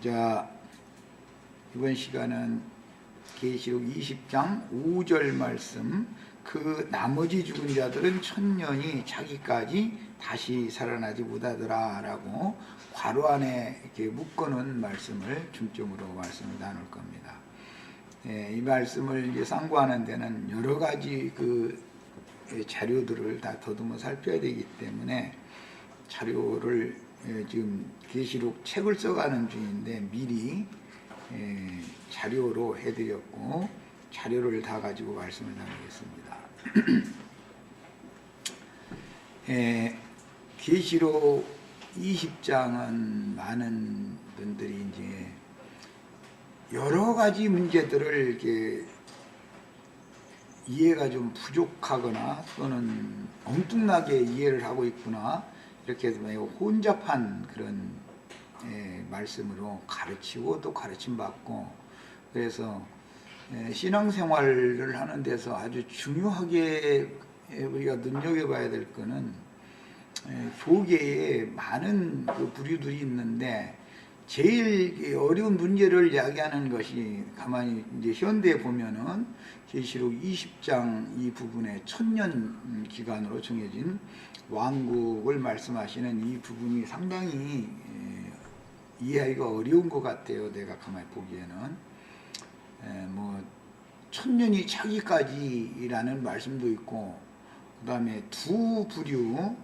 자, 이번 시간은 계시록 20장 5절 말씀, 그 나머지 죽은 자들은 천년이 차기까지 다시 살아나지 못하더라 라고 괄호 안에 이렇게 묶어놓은 말씀을 중점으로 말씀을 나눌 겁니다. 이 말씀을 이제 상고하는 데는 여러 가지 그 자료들을 다 더듬어 살펴야 되기 때문에 자료를 지금 계시록 책을 써가는 중인데 미리 자료로 해드렸고 자료를 다 가지고 말씀을 나누겠습니다. 계시록 20장은 많은 분들이 이제 여러 가지 문제들을 이렇게 이해가 좀 부족하거나 또는 엉뚱하게 이해를 하고 있구나 이렇게 해서 매우 혼잡한 그런 말씀으로 가르치고 또 가르침받고, 그래서 신앙생활을 하는 데서 아주 중요하게 우리가 눈여겨봐야 될 거는 교계에 많은 그 부류들이 있는데 제일 어려운 문제를 이야기하는 것이 가만히 이제 현대에 보면은 계시록 20장 이 부분에 천년 기간으로 정해진 왕국을 말씀하시는 이 부분이 상당히 이해하기가 어려운 것 같아요. 내가 가만히 보기에는 뭐 천년이 차기까지라는 말씀도 있고, 그 다음에 두 부류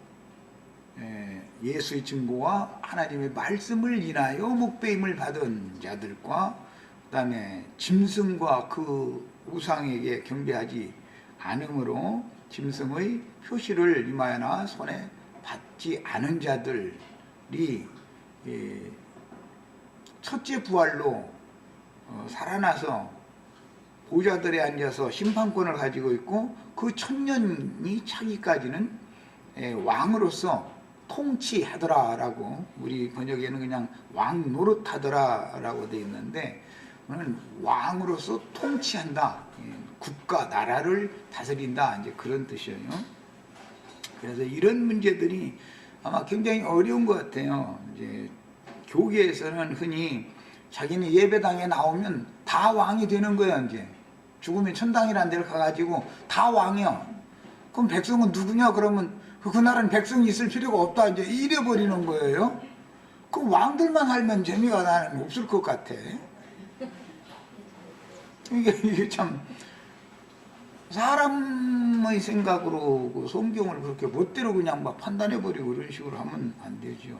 예수의 증거와 하나님의 말씀을 인하여 목배임을 받은 자들과 그 다음에 짐승과 그 우상에게 경배하지 않음으로 짐승의 표시를 임하여나 손에 받지 않은 자들이 첫째 부활로 살아나서 보좌들에 앉아서 심판권을 가지고 있고, 그 천년이 차기까지는 왕으로서 통치하더라 라고, 우리 번역에는 그냥 왕 노릇하더라 라고 되어 있는데 오늘 왕으로서 통치한다, 국가 나라를 다스린다, 이제 그런 뜻이에요. 그래서 이런 문제들이 아마 굉장히 어려운 것 같아요. 이제 교계에서는 흔히 자기는 예배당에 나오면 다 왕이 되는 거예요. 이제 죽으면 천당이라는 데를 가가지고 다 왕이야. 그럼 백성은 누구냐? 그러면 그 나라는 백성이 있을 필요가 없다, 이제 이래버리는 거예요. 그럼 왕들만 살면 재미가 나는 없을 것 같아. 이게 참 사람의 생각으로 그 성경을 그렇게 멋대로 그냥 막 판단해버리고 이런 식으로 하면 안 되죠.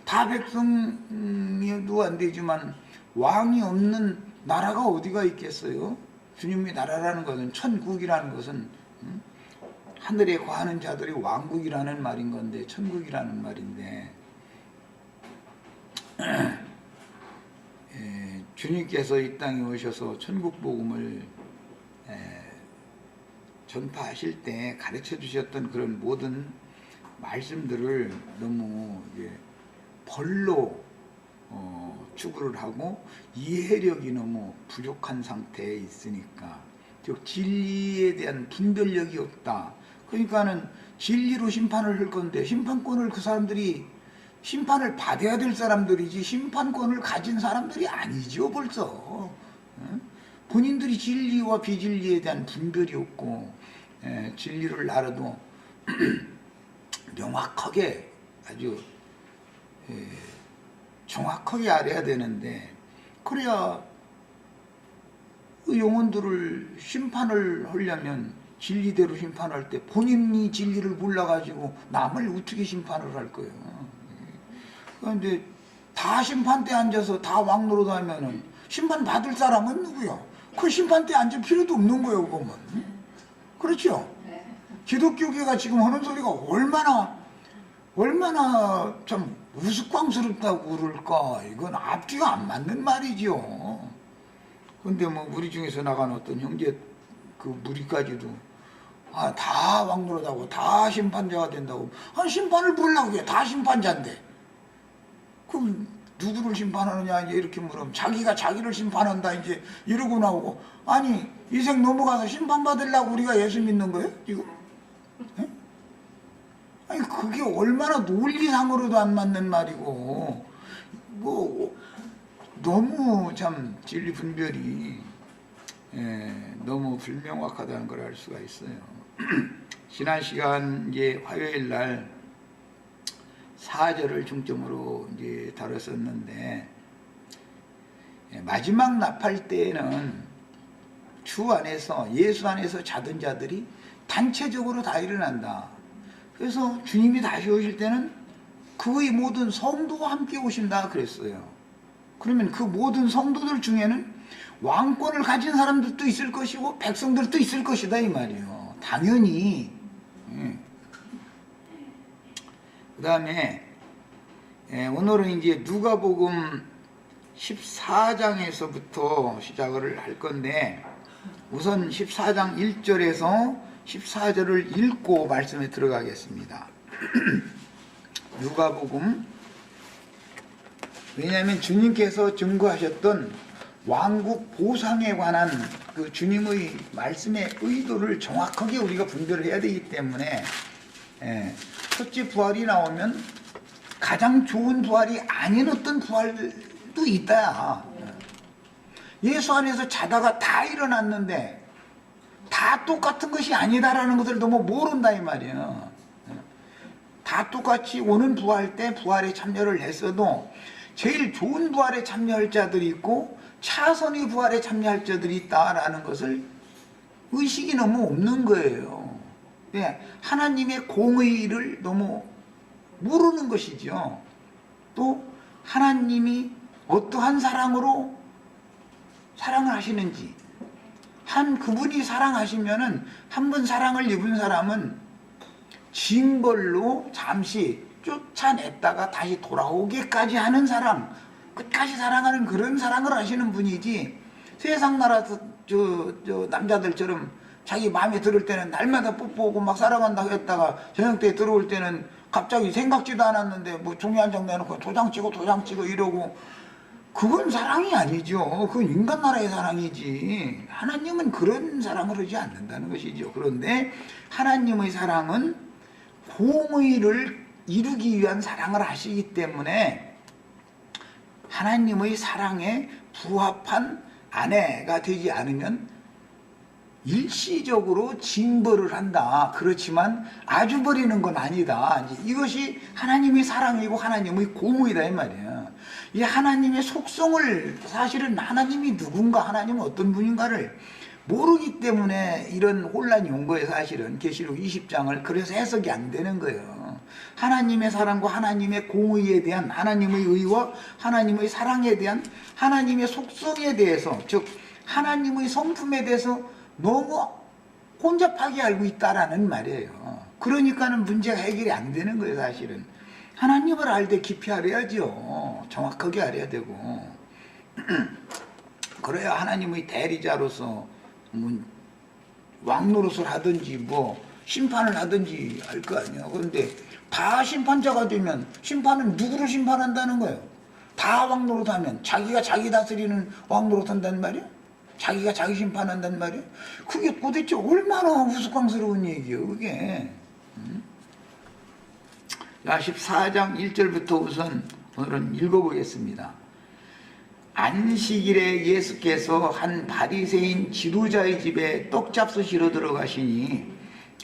다 백성이도 안 되지만 왕이 없는 나라가 어디가 있겠어요? 주님의 나라라는 것은, 천국이라는 것은 하늘에 거하는 자들이 왕국이라는 말인 건데, 천국이라는 말인데 주님께서 이 땅에 오셔서 천국 복음을 전파하실 때 가르쳐 주셨던 그런 모든 말씀들을 너무 벌로 추구를 하고 이해력이 너무 부족한 상태에 있으니까, 즉 진리에 대한 분별력이 없다. 그러니까는 진리로 심판을 할 건데 심판권을 그 사람들이, 심판을 받아야 될 사람들이지 심판권을 가진 사람들이 아니죠 벌써. 본인들이 진리와 비진리에 대한 분별이 없고 진리를 알아도 명확하게 아주 정확하게 알아야 되는데, 그래야 그 영혼들을 심판을 하려면 진리대로 심판할 때 본인이 진리를 몰라가지고 남을 어떻게 심판을 할 거예요. 그런데 다 심판대에 앉아서 다 왕노릇 하면은 심판 받을 사람은 누구야? 그 심판대에 앉을 필요도 없는 거예요, 그거면. 그렇죠? 기독교계가 지금 하는 소리가 얼마나 참 우스꽝스럽다고 그럴까. 이건 앞뒤가 안 맞는 말이죠. 근데 뭐 우리 중에서 나간 어떤 형제 그 무리까지도 다 왕노릇하고 다 심판자가 된다고. 심판을 보려고 해. 다 심판자인데. 그럼 누구를 심판하느냐 이제 이렇게 물으면 자기가 자기를 심판한다 이제 이러고 나오고, 아니 이생 넘어가서 심판받으려고 우리가 예수 믿는 거예요 지금? 아니 그게 얼마나 논리상으로도 안 맞는 말이고, 뭐 너무 참 진리 분별이 너무 불명확하다는 걸 알 수가 있어요. 지난 시간 이제 화요일 날 4절을 중점으로 이제 다뤘었는데, 마지막 나팔 때에는 주 안에서, 예수 안에서 자던 자들이 단체적으로 다 일어난다. 그래서 주님이 다시 오실 때는 그의 모든 성도와 함께 오신다 그랬어요. 그러면 그 모든 성도들 중에는 왕권을 가진 사람들도 있을 것이고 백성들도 있을 것이다 이 말이에요. 당연히. 그 다음에 오늘은 이제 누가복음 14장에서부터 시작을 할 건데, 우선 14장 1절에서 14절을 읽고 말씀에 들어가겠습니다. 누가복음, 왜냐하면 주님께서 증거하셨던 왕국 보상에 관한 그 주님의 말씀의 의도를 정확하게 우리가 분별을 해야 되기 때문에, 첫째 부활이 나오면 가장 좋은 부활이 아닌 어떤 부활도 있다. 예수 안에서 자다가 다 일어났는데 다 똑같은 것이 아니다라는 것을 너무 모른다 이 말이에요. 다 똑같이 오는 부활 때 부활에 참여를 했어도 제일 좋은 부활에 참여할 자들이 있고 차선의 부활에 참여할 자들이 있다라는 것을 의식이 너무 없는 거예요. 하나님의 공의를 너무 모르는 것이죠. 또 하나님이 어떠한 사랑으로 사랑을 하시는지, 한 그분이 사랑하시면은 한 번 사랑을 입은 사람은 징벌로 잠시 쫓아냈다가 다시 돌아오기까지 하는 사랑, 끝까지 사랑하는 그런 사랑을 하시는 분이지, 세상 나라 저 남자들처럼 자기 마음에 들을 때는 날마다 뽀뽀하고 막 사랑한다고 했다가 저녁 때 들어올 때는 갑자기 생각지도 않았는데 뭐 종이 한 장 내놓고 도장 찍고 이러고, 그건 사랑이 아니죠. 그건 인간 나라의 사랑이지. 하나님은 그런 사랑을 하지 않는다는 것이죠. 그런데 하나님의 사랑은 공의를 이루기 위한 사랑을 하시기 때문에 하나님의 사랑에 부합한 아내가 되지 않으면 일시적으로 징벌을 한다. 그렇지만 아주 버리는 건 아니다. 이것이 하나님의 사랑이고 하나님의 공의다 이 말이에요. 이 하나님의 속성을, 사실은 하나님이 누군가, 하나님은 어떤 분인가를 모르기 때문에 이런 혼란이 온 거예요. 사실은 계시록 20장을 그래서 해석이 안 되는 거예요. 하나님의 사랑과 하나님의 공의에 대한, 하나님의 의와 하나님의 사랑에 대한 하나님의 속성에 대해서, 즉 하나님의 성품에 대해서 너무 혼잡하게 알고 있다라는 말이에요. 그러니까는 문제가 해결이 안 되는 거예요. 사실은 하나님을 알 때 깊이 알아야죠. 정확하게 알아야 되고 그래야 하나님의 대리자로서 왕노릇을 하든지 뭐 심판을 하든지 알 거 아니에요. 그런데 다 심판자가 되면 심판은 누구를 심판한다는 거예요? 다 왕노릇하면 자기가 자기 다스리는 왕노릇한다는 말이에요? 자기가 자기 심판한다는 말이에요? 그게 도대체 얼마나 우스꽝스러운 얘기예요 그게. 자, 14장 1절부터 우선 오늘은 읽어보겠습니다. 안식일에 예수께서 한 바리새인 지도자의 집에 떡 잡수시러 들어가시니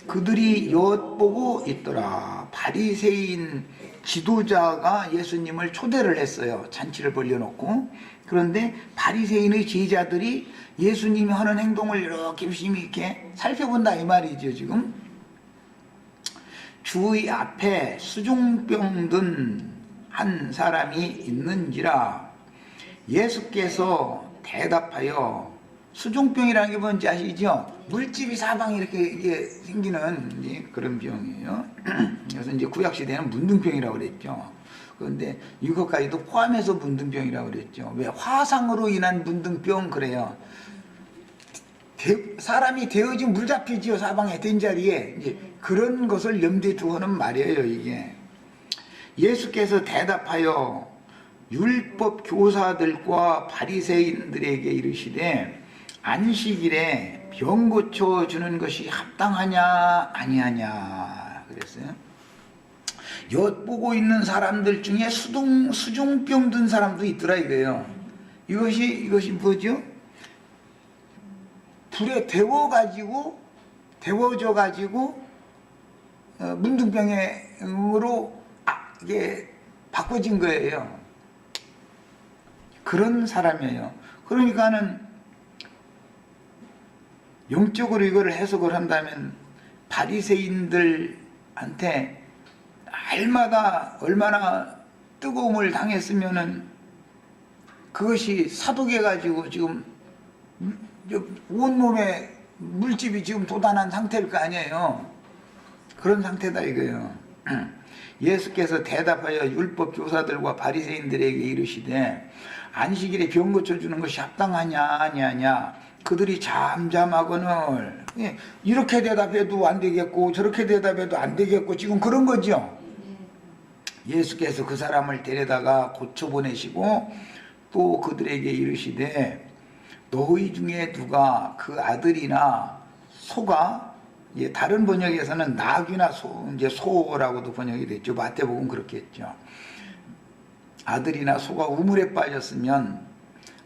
그들이 엿보고 있더라. 바리새인 지도자가 예수님을 초대를 했어요. 잔치를 벌려놓고. 그런데 바리새인의 제자들이 예수님이 하는 행동을 이렇게 열심히 이렇게 살펴본다 이 말이죠. 지금 주의 앞에 수종병 든 한 사람이 있는지라 예수께서 대답하여, 수종병이라는 게 뭔지 아시죠? 물집이 사방에 이렇게 생기는 그런 병이에요. 그래서 이제 구약시대에는 문둥병이라고 그랬죠. 그런데 이것까지도 포함해서 문둥병이라고 그랬죠. 왜? 화상으로 인한 문둥병 그래요. 사람이 데워진 물 잡히지요. 사방에 된 자리에. 이제 그런 것을 염두에 두고는 말이에요. 이게 예수께서 대답하여 율법 교사들과 바리새인들에게 이르시되 안식일에 병 고쳐 주는 것이 합당하냐 아니하냐 그랬어요. 엿보고 있는 사람들 중에 수종병 든 사람도 있더라 이거예요. 이것이 뭐죠? 불에 데워져 가지고 문둥병으로 이게 바꿔진 거예요. 그런 사람이에요. 그러니까는 영적으로 이거를 해석을 한다면 바리새인들한테 날마다 얼마나 뜨거움을 당했으면은 그것이 사독해 가지고 지금 온몸에 물집이 지금 돋아난 상태일 거 아니에요. 그런 상태다 이거예요. 예수께서 대답하여 율법 교사들과 바리새인들에게 이르시되 안식일에 병 고쳐주는 것이 합당하냐 아니하냐 그들이 잠잠하거늘. 이렇게 대답해도 안 되겠고 저렇게 대답해도 안 되겠고 지금 그런 거죠. 예수께서 그 사람을 데려다가 고쳐보내시고 또 그들에게 이르시되 너희 중에 누가 그 아들이나 소가, 다른 번역에서는 낙이나 이제 소라고도 번역이 됐죠. 마태복음 그렇게 했죠. 아들이나 소가 우물에 빠졌으면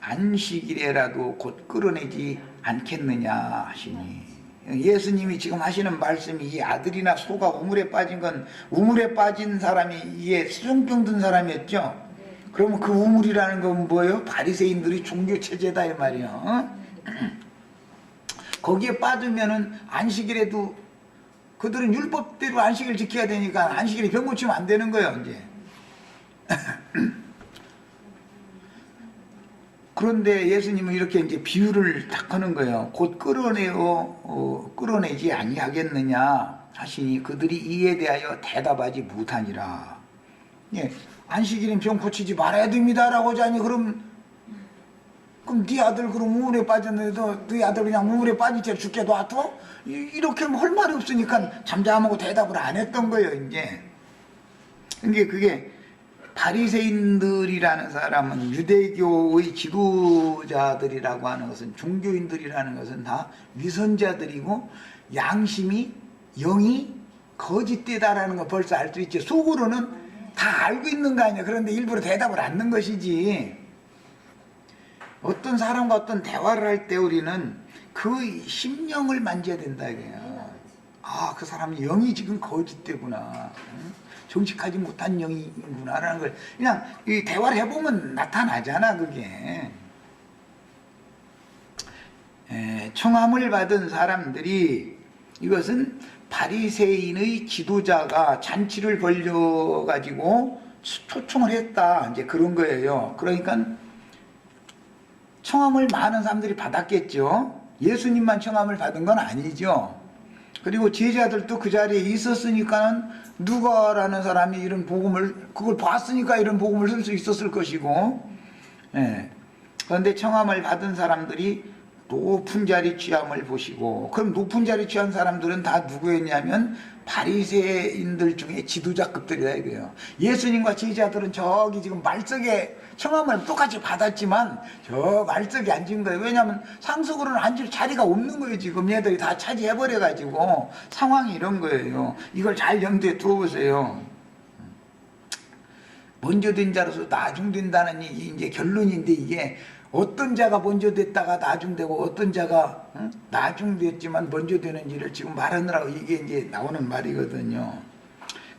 안식일에라도 곧 끌어내지 않겠느냐 하시니, 예수님이 지금 하시는 말씀이 이 아들이나 소가 우물에 빠진 건 우물에 빠진 사람이 이게 수종병 든 사람이었죠. 그러면 그 우물이라는 건 뭐예요? 바리새인들이 종교 체제다 이 말이에요. 거기에 빠지면은 안식일에도 그들은 율법대로 안식일 지켜야 되니까 안식일에 병 고치면 안 되는 거예요 이제. 그런데 예수님은 이렇게 이제 비유를 딱 하는 거예요. 곧 끌어내지 아니하겠느냐 하시니 그들이 이에 대하여 대답하지 못하니라. 안식일엔 병 고치지 말아야 됩니다라고 하자니 그럼 네 아들 그럼 우물에 빠졌는데도 네 아들 그냥 우물에 빠진 채 죽게 놔둬? 이렇게 할 말이 없으니까 잠잠하고 대답을 안 했던 거예요 이제. 그게 바리새인들이라는 사람은 유대교의 지도자들이라고 하는 것은, 종교인들이라는 것은 다 위선자들이고 양심이 영이 거짓되다라는 걸 벌써 알 수 있죠. 속으로는 다 알고 있는 거 아니야. 그런데 일부러 대답을 안 하는 것이지. 어떤 사람과 어떤 대화를 할 때 우리는 그 심령을 만져야 된다 이거야. 그 사람은 영이 지금 거짓되구나, 정직하지 못한 영이구나라는 걸 그냥 이 대화를 해보면 나타나잖아 그게. 청함을 받은 사람들이, 이것은 바리새인의 지도자가 잔치를 벌려가지고 초청을 했다 이제 그런 거예요. 그러니까 청함을 많은 사람들이 받았겠죠. 예수님만 청함을 받은 건 아니죠. 그리고 제자들도 그 자리에 있었으니까는 누가라는 사람이 이런 복음을, 그걸 봤으니까 이런 복음을 쓸 수 있었을 것이고, 그런데 청함을 받은 사람들이 높은 자리 취함을 보시고, 그럼 높은 자리 취한 사람들은 다 누구였냐면 바리새인들 중에 지도자급들이다 이거예요. 예수님과 제자들은 저기 지금 말석에 청함을 똑같이 받았지만 저 말석에 앉은 거예요. 왜냐하면 상속으로는 앉을 자리가 없는 거예요. 지금 얘들이 다 차지해버려 가지고 상황이 이런 거예요. 이걸 잘 염두에 두어보세요. 먼저 된 자로서 나중된다는 이제 결론인데, 이게 어떤 자가 먼저 됐다가 나중되고 어떤 자가 나중됐지만 먼저 되는지를 지금 말하느라고 이게 이제 나오는 말이거든요.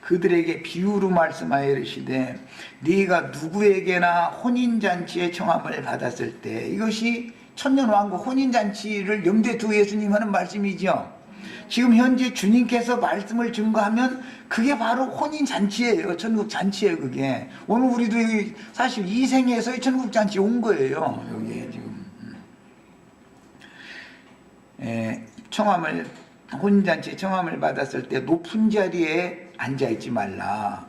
그들에게 비유로 말씀하여 이르시되 네가 누구에게나 혼인잔치에 청함을 받았을 때, 이것이 천년왕국 혼인잔치를 염두에 두고 예수님 하는 말씀이죠. 지금 현재 주님께서 말씀을 증거하면 그게 바로 혼인잔치예요. 천국잔치예요 그게. 오늘 우리도 사실 이 생에서의 천국잔치 온 거예요 여기에 지금. 혼인잔치에 청함을 받았을 때 높은 자리에 앉아있지 말라.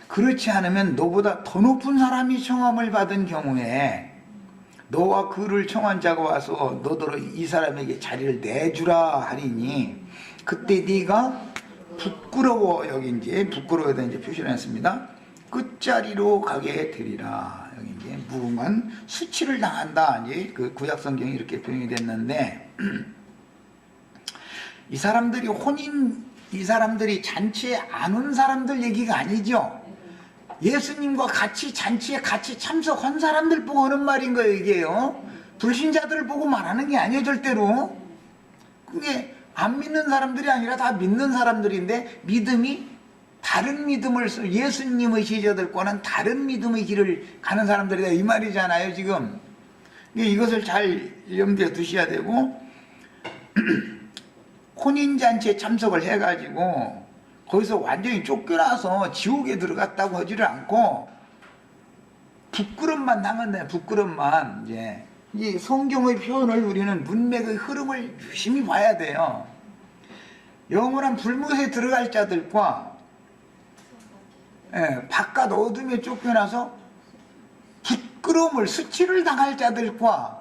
그렇지 않으면 너보다 더 높은 사람이 청함을 받은 경우에 너와 그를 청한 자가 와서 너더러 이 사람에게 자리를 내주라 하리니 그때 네가 부끄러워, 여기 이제 부끄러워에다 이제 표시를 했습니다. 끝자리로 가게 되리라. 여기 이제 무궁한 수치를 당한다. 이제 그 구약 성경이 이렇게 표현이 됐는데, 이 사람들이 잔치에 안 온 사람들 얘기가 아니죠. 예수님과 같이 잔치에 같이 참석한 사람들 보고 하는 말인 거예요, 이게요. 불신자들을 보고 말하는 게 아니에요, 절대로. 그게 안 믿는 사람들이 아니라 다 믿는 사람들인데, 믿음이 다른 믿음을, 예수님의 제자들과는 다른 믿음의 길을 가는 사람들이다, 이 말이잖아요, 지금. 이것을 잘 염두에 두셔야 되고, 혼인잔치에 참석을 해가지고 거기서 완전히 쫓겨나서 지옥에 들어갔다고 하지를 않고 부끄럼만 당한다. 부끄럼만. 이제 이 성경의 표현을 우리는 문맥의 흐름을 유심히 봐야 돼요. 영원한 불못에 들어갈 자들과 바깥 어둠에 쫓겨나서 부끄러움을 수치를 당할 자들과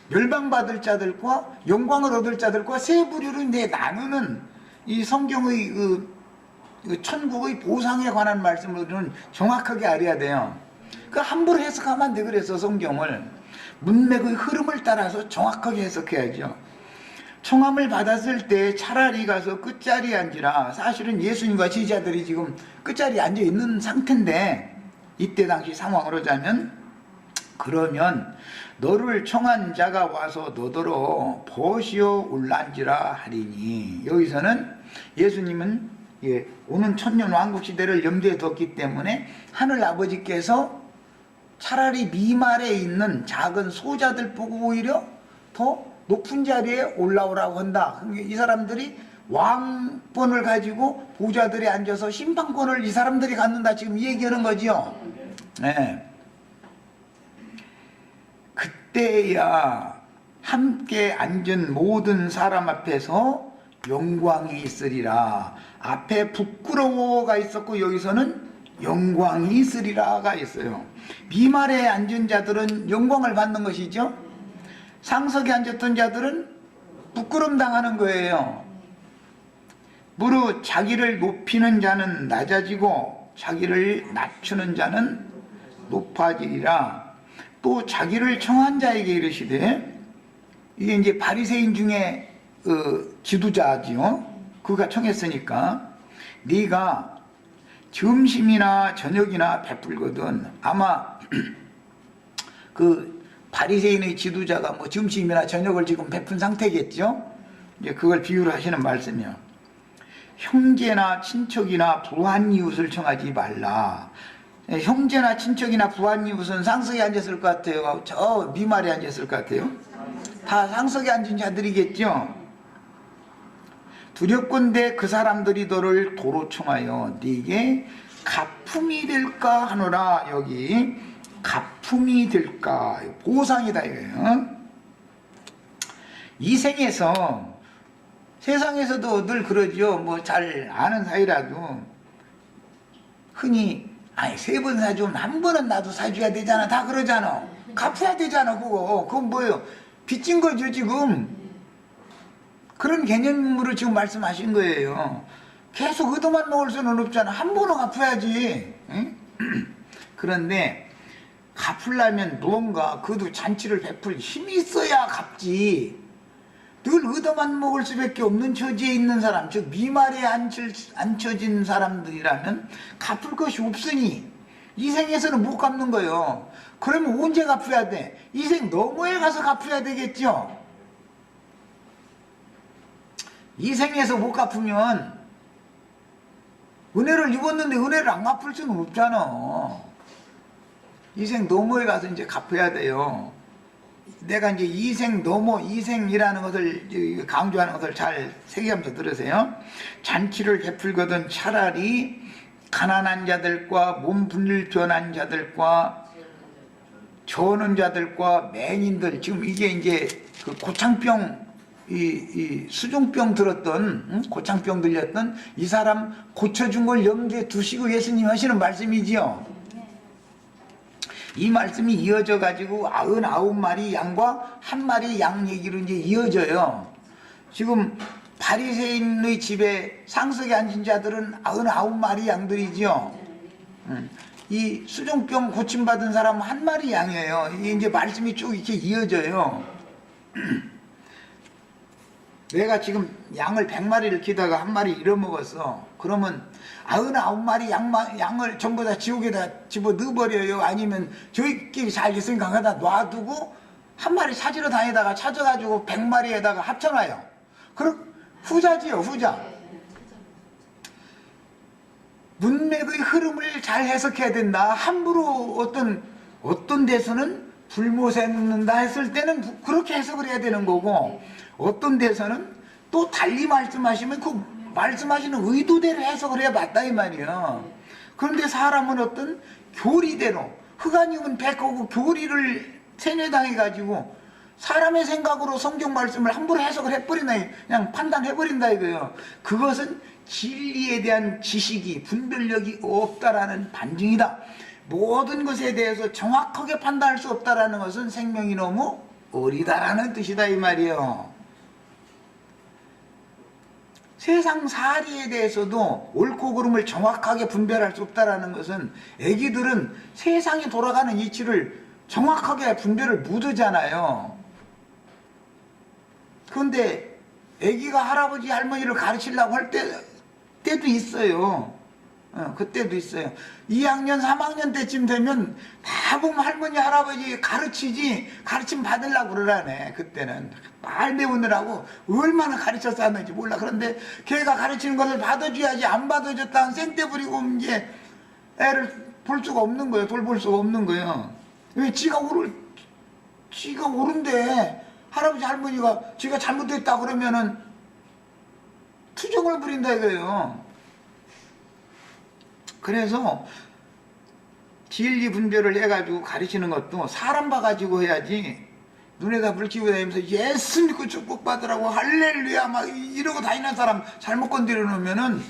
멸망받을 자들과 영광을 얻을 자들과 세 부류로 이제 나누는 이 성경의 그 천국의 보상에 관한 말씀을 우리는 정확하게 알아야 돼요. 그 함부로 해석하면 안 돼. 그래서 성경을 문맥의 흐름을 따라서 정확하게 해석해야죠. 청함을 받았을 때 차라리 가서 끝자리에 앉으라. 사실은 예수님과 제자들이 지금 끝자리에 앉아 있는 상태인데, 이때 당시 상황으로 자면, 그러면 너를 청한 자가 와서 너더러 보시어 올란지라 하리니. 여기서는 예수님은 오는 천년 왕국 시대를 염두에 뒀기 때문에 하늘 아버지께서 차라리 미말에 있는 작은 소자들 보고 오히려 더 높은 자리에 올라오라고 한다. 이 사람들이 왕권을 가지고 보좌들에 앉아서 심판권을 이 사람들이 갖는다, 지금 이 얘기하는 거지요. 네. 그때야 함께 앉은 모든 사람 앞에서 영광이 있으리라. 앞에 부끄러워가 있었고 여기서는 영광이 있으리라가 있어요. 미말에 앉은 자들은 영광을 받는 것이죠. 상석에 앉았던 자들은 부끄럼 당하는 거예요. 무릇 자기를 높이는 자는 낮아지고 자기를 낮추는 자는 높아지리라. 또 자기를 청한 자에게 이르시되, 이게 이제 바리새인 중에 지도자지요. 그가 청했으니까, 네가 점심이나 저녁이나 베풀거든. 아마 그 바리새인의 지도자가 뭐 점심이나 저녁을 지금 베푼 상태겠죠. 이제 그걸 비유를 하시는 말씀이요. 형제나 친척이나 부한 이웃을 청하지 말라. 형제나 친척이나 부한 이웃은 상석에 앉았을 것 같아요? 저 미말에 앉았을 것 같아요? 다 상석에 앉은 자들이겠죠. 두렵건대 그 사람들이 너를 도로 청하여 네게 가품이 될까 하노라. 여기 가품이 될까, 보상이다 이거예요. 이 생에서, 세상에서도 늘 그러죠. 뭐 잘 아는 사이라도 흔히 아니 3번 사주면 한 번은 나도 사줘야 되잖아, 다 그러잖아. 갚아야 되잖아. 그건 뭐예요? 빚진 거죠 지금. 그런 개념으로 지금 말씀하신 거예요. 계속 얻어만 먹을 수는 없잖아. 한 번은 갚아야지. 응? 그런데 갚으려면 무언가 그도 잔치를 베풀 힘이 있어야 갚지. 늘 얻어만 먹을 수밖에 없는 처지에 있는 사람, 즉 미말에 앉혀진 사람들이라면 갚을 것이 없으니 이 생에서는 못 갚는 거예요. 그러면 언제 갚아야 돼? 이 생 너머에 가서 갚아야 되겠죠. 이 생에서 못 갚으면 은혜를 입었는데 은혜를 안 갚을 수는 없잖아. 이 생 너머에 가서 이제 갚아야 돼요. 내가 이제 이생 너머, 이생이라는 것을 강조하는 것을 잘 새기면서 들으세요. 잔치를 베풀거든 차라리 가난한 자들과 몸 불편한 자들과 저는 자들과 맹인들, 지금 이게 이제 그 고창병, 이 수종병 들었던, 고창병 들렸던 이 사람 고쳐준 걸 염두에 두시고 예수님 하시는 말씀이지요. 이 말씀이 이어져 가지고 99마리 양과 1마리 양 얘기로 이제 이어져요. 지금 바리새인의 집에 상석에 앉은 자들은 99마리 양들이죠. 이 수종병 고침받은 사람은 1마리 양이에요. 이게 이제 말씀이 쭉 이렇게 이어져요. 내가 지금 양을 100마리를 키다가 1마리 잃어먹었어. 그러면 99마리 양을 전부 다 지옥에다 집어 넣어버려요? 아니면 저희끼리 잘 있으니까 거기다 놔두고 한 마리 찾으러 다니다가 찾아가지고 100마리에다가 합쳐놔요? 그럼 후자지요, 후자. 문맥의 흐름을 잘 해석해야 된다. 함부로 어떤 데서는 불못에 눕는다 했을 때는 그렇게 해석을 해야 되는 거고, 어떤 데서는 또 달리 말씀하시면 그 말씀하시는 의도대로 해석을 해야 맞다 이 말이에요. 그런데 사람은 어떤 교리대로, 흑아님은 백호고 교리를 세뇌당해가지고 사람의 생각으로 성경 말씀을 함부로 해석을 해버린다, 그냥 판단해버린다 이거예요. 그것은 진리에 대한 지식이, 분별력이 없다라는 반증이다. 모든 것에 대해서 정확하게 판단할 수 없다라는 것은 생명이 너무 어리다라는 뜻이다 이 말이에요. 세상 사리에 대해서도 옳고 그름을 정확하게 분별할 수 없다라는 것은, 애기들은 세상이 돌아가는 이치를 정확하게 분별을 못하잖아요. 그런데 애기가 할아버지 할머니를 가르치려고 할 때도 있어요. 그때도 있어요. 2학년 3학년 때쯤 되면 다 보면 할머니 할아버지 가르침 받으려고 그러라네. 그때는 말 배우느라고 얼마나 가르쳐서 하는지 몰라. 그런데 걔가 가르치는 것을 받아줘야지, 안 받아줬다는 생떼 부리고 이제 애를 볼 수가 없는 거예요. 돌볼 수가 없는 거예요. 왜? 지가 옳은데 할아버지 할머니가 지가 잘못했다 그러면은 투정을 부린다 이거예요. 그래서 진리 분별을 해가지고 가르치는 것도 사람 봐가지고 해야지, 눈에다 불 켜고 다니면서 예수 믿고 축복받으라고 할렐루야 막 이러고 다니는 사람 잘못 건드려 놓으면은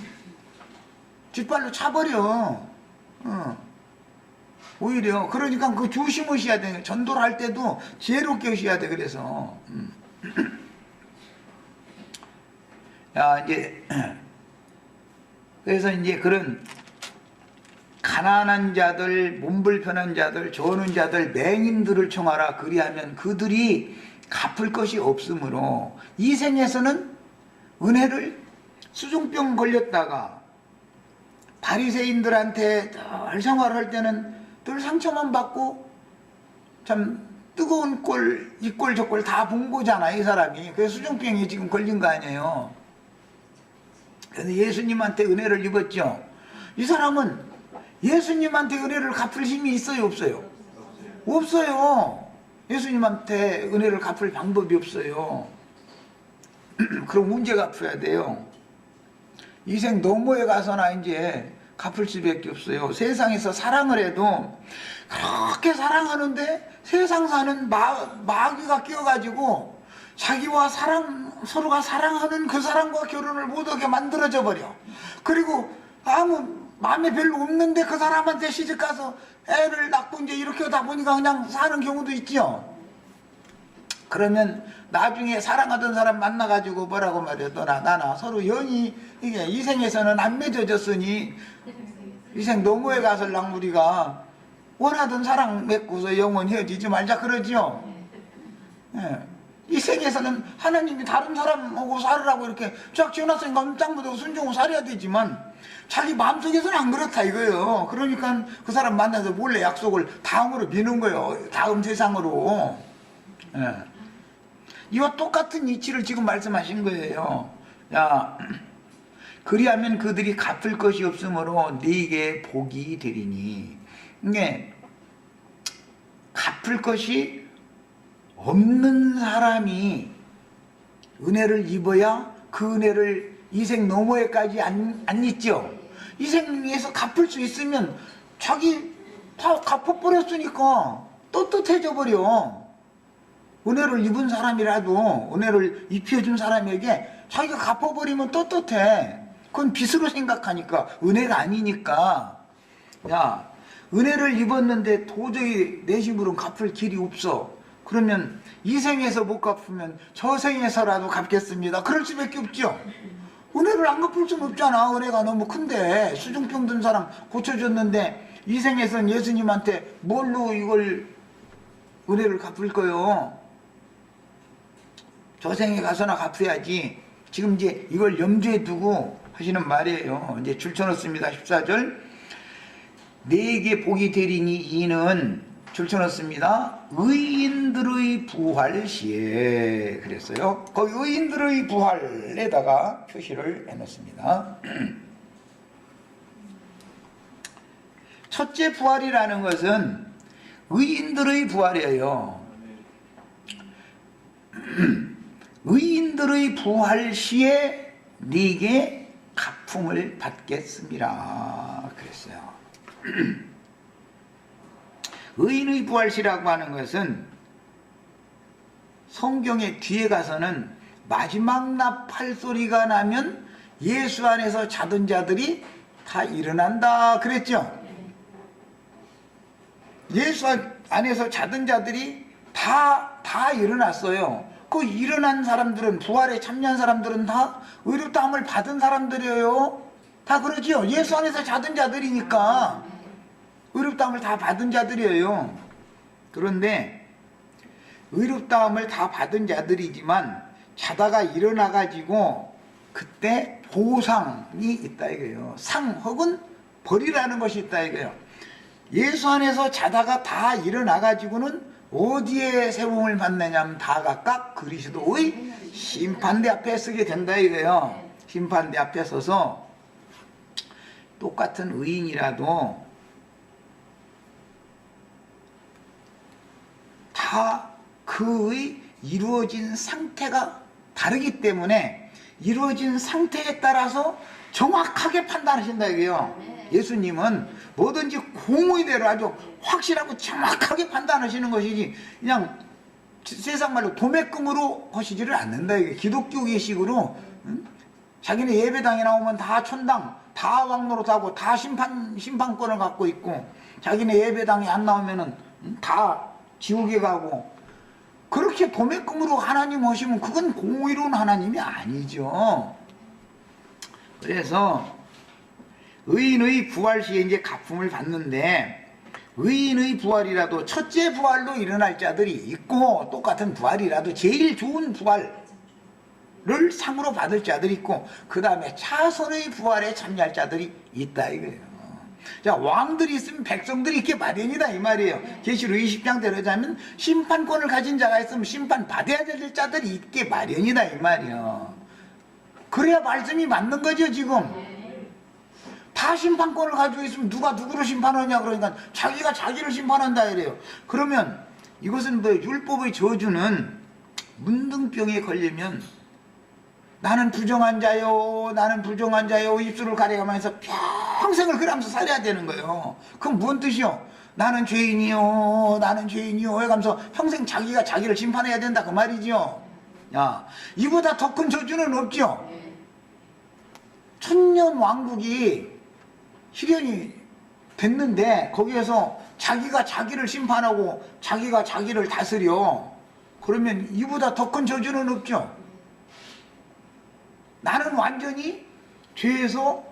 뒷발로 차버려. 오히려. 그러니까 그 조심하셔야 돼. 전도를 할 때도 지혜롭게 하셔야 돼. 그래서 야, 그래서 이제 그런 가난한 자들, 몸불편한 자들, 저는 자들, 맹인들을 청하라. 그리하면 그들이 갚을 것이 없으므로, 이 생에서는 은혜를, 수종병 걸렸다가 바리새인들한테 늘 생활할 때는 늘 상처만 받고 참 뜨거운 꼴, 이 꼴 저 꼴 다 본 거잖아 이 사람이. 그래서 수종병이 지금 걸린 거 아니에요. 그래서 예수님한테 은혜를 입었죠. 이 사람은 예수님한테 은혜를 갚을 힘이 있어요, 없어요? 없어요. 예수님한테 은혜를 갚을 방법이 없어요. 그럼 언제 갚아야 돼요? 이 생 너머에 가서나 이제 갚을 수밖에 없어요. 세상에서 사랑을 해도 그렇게 사랑하는데 세상 사는 마귀가 끼어가지고 자기와 서로가 사랑하는 그 사람과 결혼을 못하게 만들어져 버려. 그리고 아무 마음에 별로 없는데 그 사람한테 시집가서 애를 낳고 이제 이렇게 하다 보니까 그냥 사는 경우도 있죠. 그러면 나중에 사랑하던 사람 만나가지고 뭐라고 말이야, 너나 나나 서로 영이 이게 이 생에서는 안 맺어졌으니 이 생 너머에 가서랑 우리가 원하던 사랑 맺고서 영원 헤어지지 말자 그러지요. 예. 이 생에서는 하나님이 다른 사람하고 살으라고 이렇게 쫙 지어놨으니까 깜짝 못하고 순종하고 살아야 되지만 자기 마음속에서는 안 그렇다 이거예요. 그러니까 그 사람 만나서 몰래 약속을 다음으로 미는 거예요. 다음 세상으로. 예. 이와 똑같은 이치를 지금 말씀하신 거예요. 야, 그리하면 그들이 갚을 것이 없으므로 네게 복이 되리니. 이게 갚을 것이 없는 사람이 은혜를 입어야 그 은혜를 이 생 너머에까지 안 잊죠. 이 생에서 갚을 수 있으면 자기 다 갚아버렸으니까 떳떳해져 버려. 은혜를 입은 사람이라도, 은혜를 입혀준 사람에게 자기가 갚아버리면 떳떳해. 그건 빚으로 생각하니까, 은혜가 아니니까. 야, 은혜를 입었는데 도저히 내 힘으로는 갚을 길이 없어. 그러면 이 생에서 못 갚으면 저 생에서라도 갚겠습니다. 그럴 수밖에 없죠. 은혜를 안 갚을 수는 없잖아. 은혜가 너무 큰데. 수중병 든 사람 고쳐줬는데 이 생에서는 예수님한테 뭘로 이걸 은혜를 갚을 거요? 저 생에 가서나 갚아야지. 지금 이제 이걸 염두에 두고 하시는 말이에요. 이제 줄쳐놓습니다. 14절. 내게 복이 되리니 이는 줄쳐놓습니다. 의인들의 부활 시에 그랬어요. 거기 의인들의 부활에다가 표시를 해놓습니다. 첫째 부활이라는 것은 의인들의 부활이에요. 의인들의 부활 시에 네게 가품을 받겠습니다. 그랬어요. 의인의 부활시라고 하는 것은 성경의 뒤에 가서는 마지막 나팔 소리가 나면 예수 안에서 자던 자들이 다 일어난다 그랬죠. 예수 안에서 자던 자들이 다 일어났어요. 그 일어난 사람들은, 부활에 참여한 사람들은 다 의롭다함을 받은 사람들이에요. 다 그러지요. 예수 안에서 자던 자들이니까 의롭다함을 다 받은 자들이에요. 그런데 의롭다함을 다 받은 자들이지만 자다가 일어나 가지고 그때 보상이 있다 이거예요. 상 혹은 벌이라는 것이 있다 이거예요. 예수 안에서 자다가 다 일어나 가지고는 어디에 세움을 받느냐면 다 각각 그리스도의 심판대 앞에 서게 된다 이거예요. 심판대 앞에 서서 똑같은 의인이라도 다 그의 이루어진 상태가 다르기 때문에 이루어진 상태에 따라서 정확하게 판단하신다 이거예요. 예수님은 뭐든지 공의대로 아주 확실하고 정확하게 판단하시는 것이지 그냥 세상 말로 도매금으로 하시지를 않는다 이게. 기독교계식으로 자기네 예배당에 나오면 다 천당, 다 왕노릇하고 다 심판권을 갖고 있고 자기네 예배당에 안 나오면은 다 지옥에 가고 그렇게 도매금으로 하나님 오시면 그건 공의로운 하나님이 아니죠. 그래서 의인의 부활 시에 이제 가품을 받는데 의인의 부활이라도 첫째 부활로 일어날 자들이 있고 똑같은 부활이라도 제일 좋은 부활을 상으로 받을 자들이 있고 그 다음에 차선의 부활에 참여할 자들이 있다 이거예요. 자, 왕들이 있으면 백성들이 있게 마련이다 이 말이에요. 계시록 20장대로 하자면 심판권을 가진 자가 있으면 심판 받아야 될 자들이 있게 마련이다 이 말이에요. 그래야 말씀이 맞는 거죠. 지금 다 심판권을 가지고 있으면 누가 누구를 심판하냐 그러니까 자기가 자기를 심판한다 이래요. 그러면 이것은 뭐 율법의 저주는 문둥병에 걸리면 나는 부정한 자요 나는 부정한 자요 입술을 가려가면서 평생을 그러면서 살아야 되는 거예요. 그럼 뭔 뜻이요? 나는 죄인이요 나는 죄인이요 해가면서 평생 자기가 자기를 심판해야 된다 그 말이지요. 야, 이보다 더 큰 저주는 없죠. 천년 왕국이 실현이 됐는데 거기에서 자기가 자기를 심판하고 자기가 자기를 다스려. 그러면 이보다 더 큰 저주는 없죠. 나는 완전히 죄에서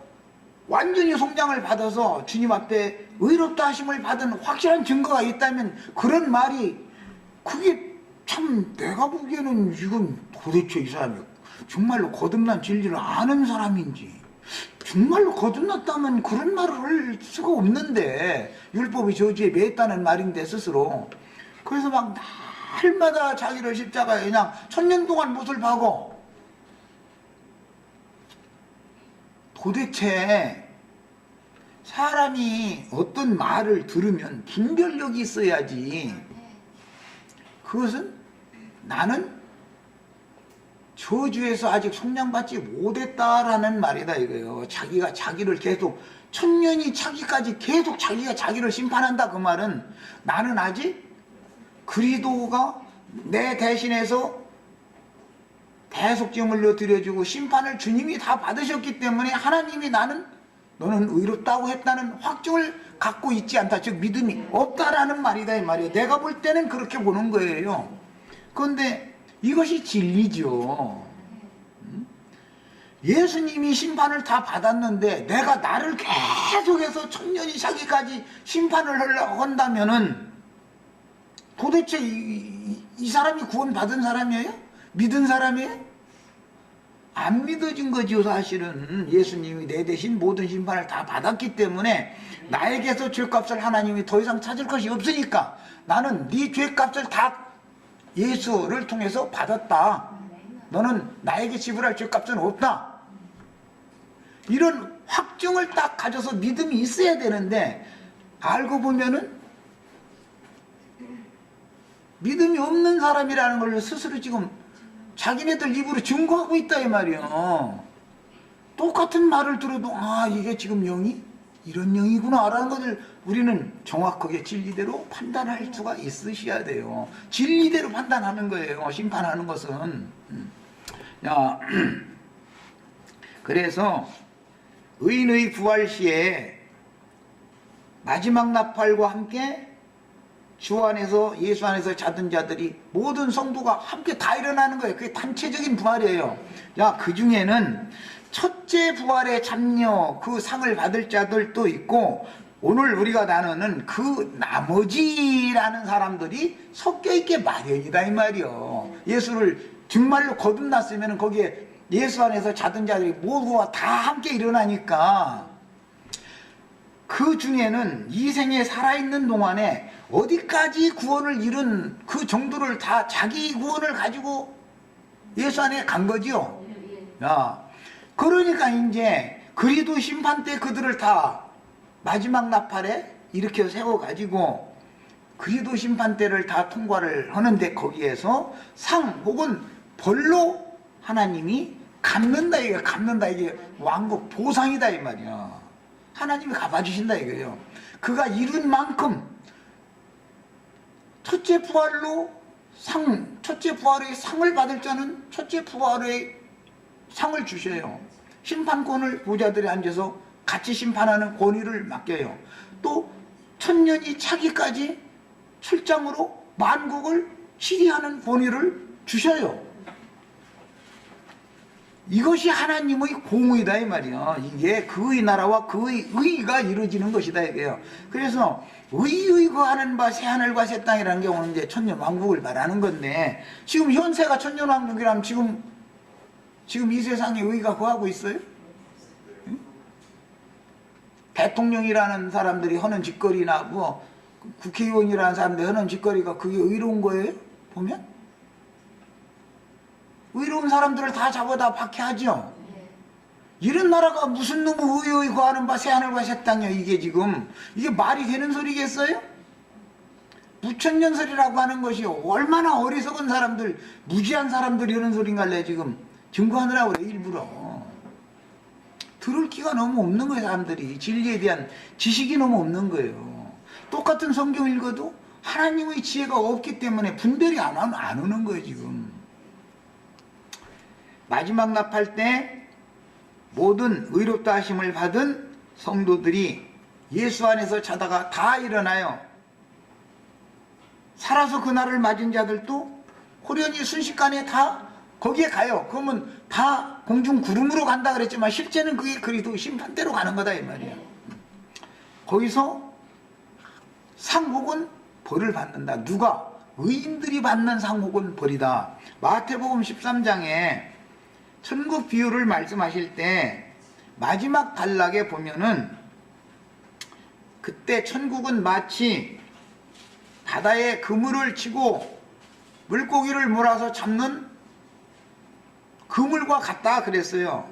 완전히 속량을 받아서 주님 앞에 의롭다 하심을 받은 확실한 증거가 있다면 그런 말이 그게 참 내가 보기에는 이건 도대체 이 사람이 정말로 거듭난 진리를 아는 사람인지 정말로 거듭났다면 그런 말을 할 수가 없는데 율법의 저주에 매했다는 말인데 스스로. 그래서 막 날마다 자기를 십자가에 그냥 1000년 동안 못을 박어. 도대체 사람이 어떤 말을 들으면 분별력이 있어야지. 그것은 나는 저주에서 아직 속량받지 못했다라는 말이다 이거예요. 자기가 자기를 계속 1000년이 차기까지 계속 자기가 자기를 심판한다 그 말은 나는 아직 그리스도가 내 대신해서 대속제물로 드려주고 심판을 주님이 다 받으셨기 때문에 하나님이 너는 의롭다고 했다는 확증을 갖고 있지 않다. 즉 믿음이 없다라는 말이다 이 말이에요. 내가 볼 때는 그렇게 보는 거예요. 그런데 이것이 진리죠. 예수님이 심판을 다 받았는데 내가 나를 계속해서 1000년이 차기까지 심판을 하려고 한다면은 도대체 이 사람이 구원받은 사람이에요? 믿은 사람이에요? 안 믿어진 거지요. 사실은 예수님이 내 대신 모든 심판을 다 받았기 때문에 나에게서 죄값을 하나님이 더 이상 찾을 것이 없으니까 나는 네 죄값을 다 예수를 통해서 받았다. 너는 나에게 지불할 죄값은 없다. 이런 확증을 딱 가져서 믿음이 있어야 되는데 알고 보면은 믿음이 없는 사람이라는 걸 스스로 지금 자기네들 입으로 증거하고 있다 이 말이에요. 똑같은 말을 들어도 아 이게 지금 영이 이런 영이구나 라는 것을 우리는 정확하게 진리대로 판단할 수가 있으셔야 돼요. 진리대로 판단하는 거예요. 심판하는 것은. 야, 그래서 의인의 부활 시에 마지막 나팔과 함께 주 안에서 예수 안에서 자던 자들이 모든 성도가 함께 다 일어나는 거예요. 그게 단체적인 부활이에요. 야, 그 중에는 첫째 부활에 참여 그 상을 받을 자들도 있고 오늘 우리가 나누는 그 나머지라는 사람들이 섞여 있게 마련이다 이 말이요. 예수를 정말로 거듭났으면 거기에 예수 안에서 자던 자들이 모두가 다 함께 일어나니까 그 중에는 이 생에 살아있는 동안에 어디까지 구원을 이룬 그 정도를 다 자기 구원을 가지고 예수 안에 간 거지요. 야, 그러니까 이제 그리도 심판 때 그들을 다 마지막 나팔에 일으켜 세워가지고 그리도 심판 때를 다 통과를 하는데 거기에서 상 혹은 벌로 하나님이 갚는다. 이게 갚는다. 이게 왕국 보상이다 이 말이야. 하나님이 갚아주신다 이거예요. 그가 이룬 만큼 첫째 부활로 첫째 부활의 상을 받을 자는 첫째 부활의 상을 주셔요. 심판권을 보좌들에 앉아서 같이 심판하는 권위를 맡겨요. 또 천년이 차기까지 출장으로 만국을 치리하는 권위를 주셔요. 이것이 하나님의 공의다 이 말이야. 이게 그의 나라와 그의 의가 이루어지는 것이다 이게요. 그래서 의의 거하는 바 새 하늘과 새 땅이라는 경우는 이제 천년 왕국을 말하는 건데 지금 현세가 천년 왕국이라면 지금 이 세상에 의가 거하고 있어요? 응? 대통령이라는 사람들이 하는 짓거리나 뭐 국회의원이라는 사람들이 하는 짓거리가 그게 의로운 거예요? 보면? 의로운 사람들을 다 잡아다 박해하죠. 이런 나라가 무슨 놈의 의의 거하는 바 새 하늘과 새 땅이야. 이게 말이 되는 소리겠어요? 무천년설이라고 하는 것이 얼마나 어리석은 사람들, 무지한 사람들이 이런 소린가래 지금 증거하느라고 그래 일부러. 들을 기가 너무 없는 거예요. 사람들이 진리에 대한 지식이 너무 없는 거예요. 똑같은 성경 읽어도 하나님의 지혜가 없기 때문에 분별이 안 오는 거예요 지금. 마지막 나팔 때 모든 의롭다 하심을 받은 성도들이 예수 안에서 자다가 다 일어나요. 살아서 그날을 맞은 자들도 호련히 순식간에 다 거기에 가요. 그러면 다 공중 구름으로 간다 그랬지만 실제는 그게 그리도 심판대로 가는 거다 이 말이야. 거기서 상 혹은 벌을 받는다. 누가? 의인들이 받는 상 혹은 벌이다. 마태복음 13장에 천국 비유를 말씀하실 때 마지막 단락에 보면은 그때 천국은 마치 바다에 그물을 치고 물고기를 몰아서 잡는 그물과 같다 그랬어요.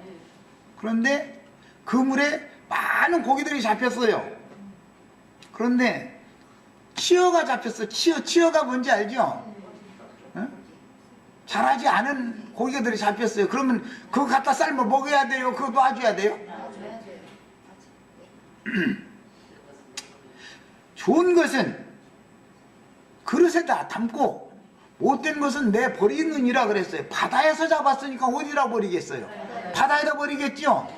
그런데 그물에 많은 고기들이 잡혔어요. 그런데 치어가 잡혔어. 치어가 뭔지 알죠? 자라지 않은 고기들이 잡혔어요. 그러면 그거 갖다 삶아 먹어야 돼요? 그거 놔줘야 돼요? 좋은 것은 그릇에다 담고 못된 것은 내버리느니라 그랬어요. 바다에서 잡았으니까 어디다 버리겠어요? 바다에다 버리겠죠?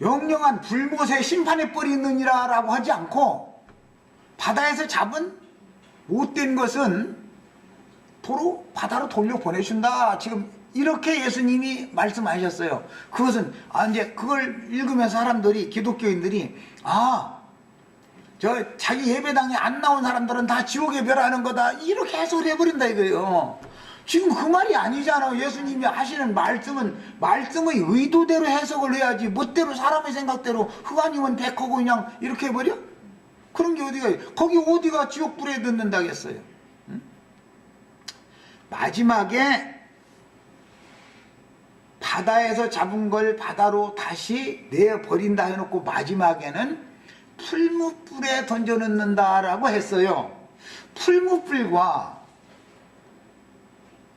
영영한 불못에 심판에 버리느니라 라고 하지 않고 바다에서 잡은 못된 것은 도로 바다로 돌려보내준다. 지금 이렇게 예수님이 말씀하셨어요. 그것은 이제 그걸 읽으면서 사람들이 기독교인들이 저 자기 예배당에 안 나온 사람들은 다 지옥에 멸하는 거다 이렇게 해석을 해버린다 이거예요. 지금 그 말이 아니잖아. 예수님이 하시는 말씀의 의도대로 해석을 해야지 멋대로 사람의 생각대로 흑아님은 백하고 그냥 이렇게 해버려? 그런 게 어디가, 거기 어디가 지옥불에 듣는다겠어요. 응? 마지막에 바다에서 잡은 걸 바다로 다시 내버린다 해놓고 마지막에는 풀무불에 던져넣는다라고 했어요. 풀무불과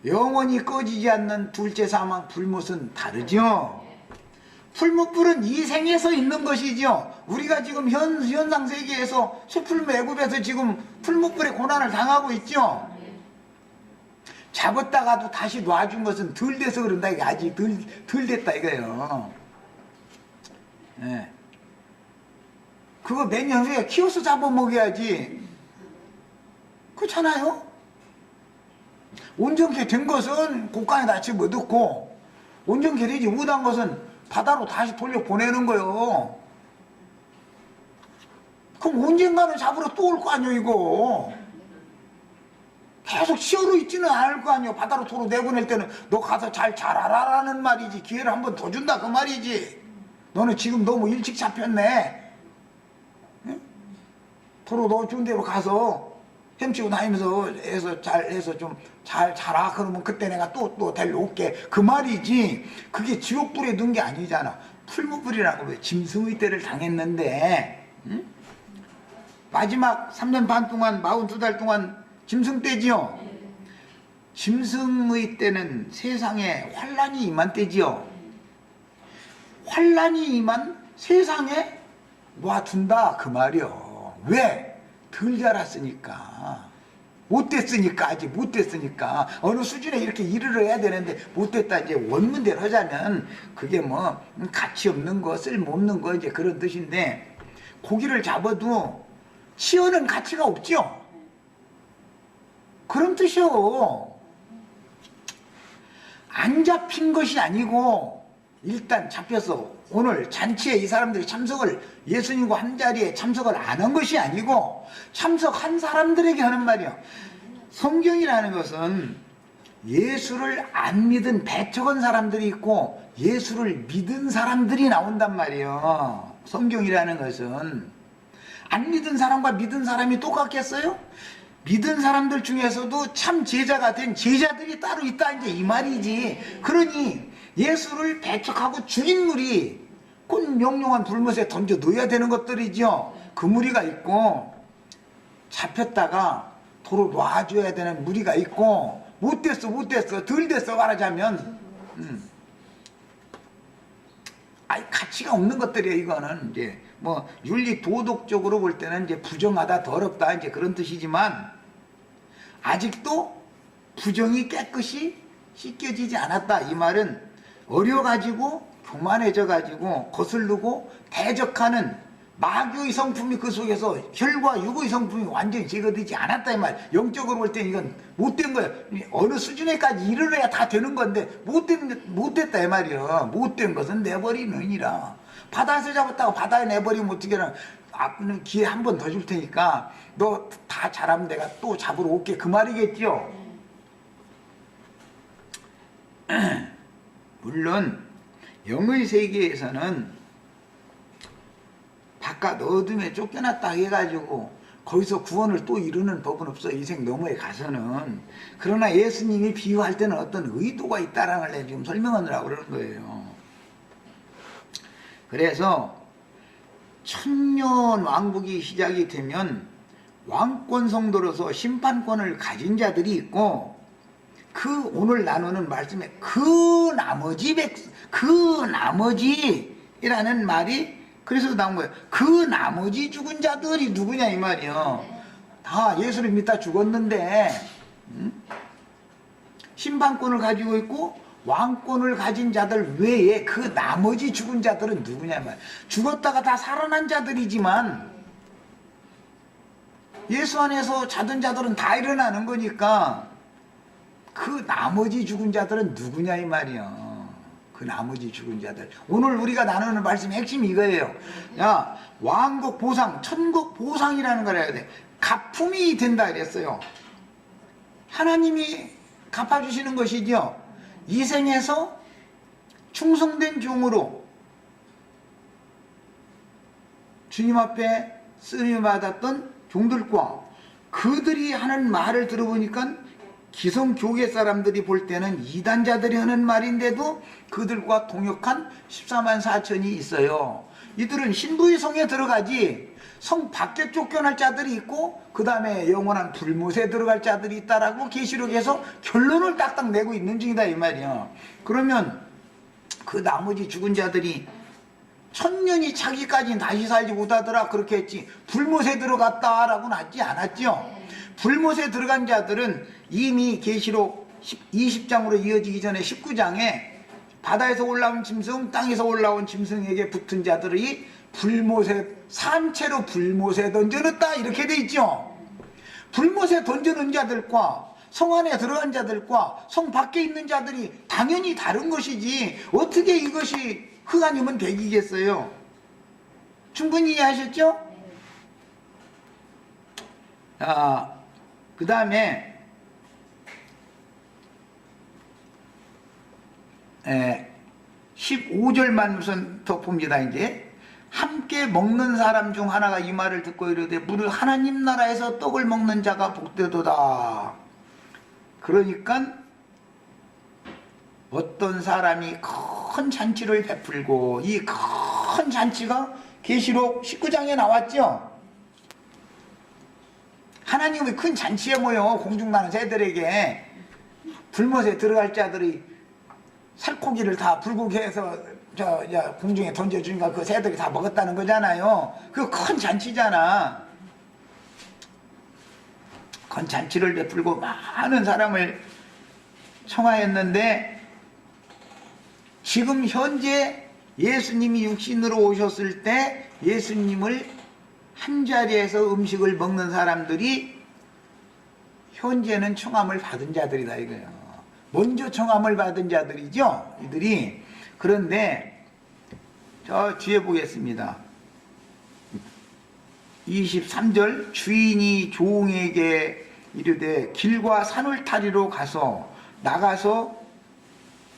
영원히 꺼지지 않는 둘째 사망 불못은 다르죠. 풀무불은 이 생에서 있는 것이죠. 우리가 지금 현상 세계에서 수풀무 애굽에서 지금 풀무불의 고난을 당하고 있죠. 잡았다가도 다시 놔준 것은 덜 돼서 그런다. 이게 아직 덜 됐다 이거예요. 네. 그거 몇 년 후에 키워서 잡아먹여야지. 그렇잖아요. 온전케 된 것은 곡간에 다치 못 얻고, 온전케 되지 못한 것은 바다로 다시 돌려 보내는 거요. 그럼 언젠가는 잡으러 또 올 거 아니에요 이거. 계속 치어로 있지는 않을 거 아니에요. 바다로 도로 내보낼 때는 너 가서 잘 자라라라는 말이지, 기회를 한 번 더 준다 그 말이지. 너는 지금 너무 일찍 잡혔네. 응? 도로 넣어준 대로 가서 헤엄치고 다니면서 해서 좀 잘 자라. 그러면 그때 내가 또 데려올게 그 말이지. 그게 지옥불에 넣은 게 아니잖아. 풀무불이라고 왜 짐승의 때를 당했는데, 응? 마지막 3년 반 동안 42달 동안 짐승 때지요. 짐승의 때는 세상에 환란이 임한 때지요. 환란이 임한 세상에 놔둔다 그 말이요. 왜? 덜 자랐으니까. 못됐으니까. 아직 못됐으니까. 어느 수준에 이렇게 일을 해야 되는데 못됐다. 이제 원문대로 하자면 그게 뭐 가치 없는 거, 쓸모없는 거 이제 그런 뜻인데, 고기를 잡아도 치어는 가치가 없죠. 그런 뜻이요. 안 잡힌 것이 아니고 일단 잡혀서 오늘 잔치에 이 사람들이 예수님과 한자리에 참석을 안 한 것이 아니고 참석한 사람들에게 하는 말이야. 성경이라는 것은 예수를 안 믿은 배척한 사람들이 있고 예수를 믿은 사람들이 나온단 말이에요. 성경이라는 것은 안 믿은 사람과 믿은 사람이 똑같겠어요? 믿은 사람들 중에서도 참 제자가 된 제자들이 따로 있다 이제 이 말이지. 그러니 예수를 배척하고 죽인 무리, 곧 명령한 불못에 던져 놓아야 되는 것들이죠. 그 무리가 있고, 잡혔다가 도로 놔줘야 되는 무리가 있고, 못됐어 덜 됐어 말하자면 가치가 없는 것들이에요. 이거는 이제 뭐 윤리 도덕적으로 볼 때는 이제 부정하다 더럽다 이제 그런 뜻이지만, 아직도 부정이 깨끗이 씻겨지지 않았다 이 말은 어려가지고 교만해져가지고 거슬르고 대적하는 마귀의 성품이 그 속에서 혈과 육의 성품이 완전히 제거되지 않았다 이 말. 영적으로 볼 때는 이건 못된 거야. 어느 수준에까지 이르러야 다 되는 건데 못됐다 이 말이야. 못된 것은 내버리느니라. 바다에서 잡았다고 바다에 내버리면 어떻게 하나. 앞는 기회 한 번 더 줄 테니까 너 다 잘하면 내가 또 잡으러 올게 그 말이겠죠. 물론 영의 세계에서는 바깥 어둠에 쫓겨났다 해가지고 거기서 구원을 또 이루는 법은 없어. 인생 너머에 가서는. 그러나 예수님이 비유할 때는 어떤 의도가 있다라는 걸 지금 설명하느라고 그러는 거예요. 그래서 천년 왕국이 시작이 되면 왕권 성도로서 심판권을 가진 자들이 있고, 그 오늘 나누는 말씀에 그 나머지라는 말이 그래서 나온 거예요. 그 나머지 죽은 자들이 누구냐 이 말이요. 다 예수를 믿다 죽었는데 심판권을 가지고 있고 왕권을 가진 자들 외에 그 나머지 죽은 자들은 누구냐 이 말. 죽었다가 다 살아난 자들이지만 예수 안에서 자던 자들은 다 일어나는 거니까 그 나머지 죽은 자들은 누구냐 이 말이요. 그 나머지 죽은 자들. 오늘 우리가 나누는 말씀의 핵심이 이거예요. 야, 왕국 보상, 천국 보상이라는 걸 해야 돼. 가품이 된다 그랬어요. 하나님이 갚아주시는 것이죠. 이 생에서 충성된 종으로 주님 앞에 쓰임 받았던 종들과 그들이 하는 말을 들어보니까 기성교계 사람들이 볼 때는 이단자들이 하는 말인데도 그들과 동역한 14만 4천이 있어요. 이들은 신부의 성에 들어가지 성 밖에 쫓겨날 자들이 있고 그 다음에 영원한 불못에 들어갈 자들이 있다라고 계시록에서 결론을 딱딱 내고 있는 중이다 이 말이야. 그러면 그 나머지 죽은 자들이 천년이 차기까지 다시 살지 못하더라 그렇게 했지 불못에 들어갔다라고는 하지 않았죠. 불못에 들어간 자들은 이미 계시록 20장으로 이어지기 전에 19장에 바다에서 올라온 짐승 땅에서 올라온 짐승에게 붙은 자들이 불못에 산채로 불못에 던져넣었다 이렇게 돼 있죠. 불못에 던져넣은 자들과 성 안에 들어간 자들과 성 밖에 있는 자들이 당연히 다른 것이지 어떻게 이것이 흙 아니면 백이겠어요? 충분히 이해하셨죠? 그 다음에 15절만 우선 더 봅니다. 이제 함께 먹는 사람 중 하나가 이 말을 듣고 이르되 무릇 하나님 나라에서 떡을 먹는 자가 복되도다. 그러니까 어떤 사람이 큰 잔치를 베풀고 이 큰 잔치가 계시록 19장에 나왔죠. 하나님의 큰 잔치에 모여 공중나는 새들에게 불못에 들어갈 자들이 살코기를 다 불고기 해서 공중에 던져주니까 그 새들이 다 먹었다는 거잖아요. 그 큰 잔치잖아. 큰 잔치를 베풀고 많은 사람을 청하였는데 지금 현재 예수님이 육신으로 오셨을 때 예수님을 한자리에서 음식을 먹는 사람들이 현재는 청함을 받은 자들이다 이거예요. 먼저 청함을 받은 자들이죠 이들이. 그런데 저 뒤에 보겠습니다. 23절 주인이 종에게 이르되 길과 산을 타리로 나가서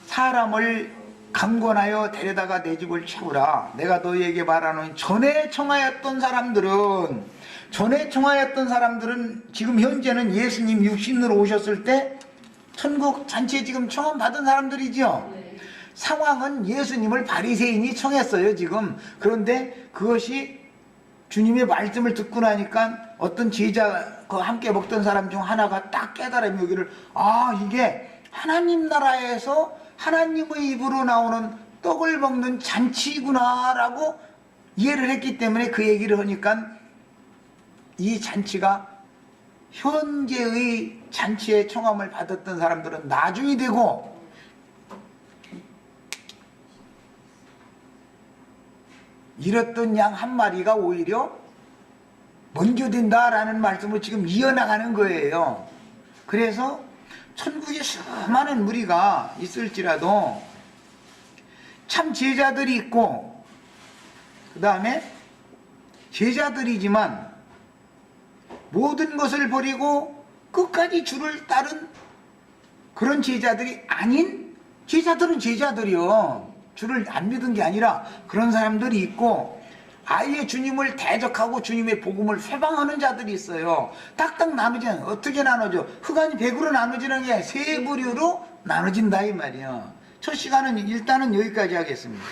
사람을 강권하여 데려다가 내 집을 채우라. 내가 너희에게 말하노니 전에 청하였던 사람들은 지금 현재는 예수님 육신으로 오셨을 때 천국 잔치에 지금 청함 받은 사람들이죠. 상황은 예수님을 바리새인이 청했어요 지금. 그런데 그것이 주님의 말씀을 듣고 나니까 어떤 제자 그 함께 먹던 사람 중 하나가 딱 깨달으며 여기를 이게 하나님 나라에서 하나님의 입으로 나오는 떡을 먹는 잔치구나 라고 이해를 했기 때문에 그 얘기를 하니까 이 잔치가 현재의 잔치에 청함을 받았던 사람들은 나중이 되고 잃었던 양 한 마리가 오히려 먼저 된다라는 말씀을 지금 이어나가는 거예요. 그래서 천국에 수많은 무리가 있을지라도 참 제자들이 있고 그 다음에 제자들이지만 모든 것을 버리고 끝까지 주를 따른 그런 제자들이 아닌 제자들은 제자들이요. 주를 안 믿은 게 아니라 그런 사람들이 있고 아예 주님을 대적하고 주님의 복음을 회방하는 자들이 있어요. 딱딱 나누지는 어떻게 나눠져? 흑안이 100으로 나눠지는 게 세 부류로 나눠진다 이 말이야. 첫 시간은 일단은 여기까지 하겠습니다.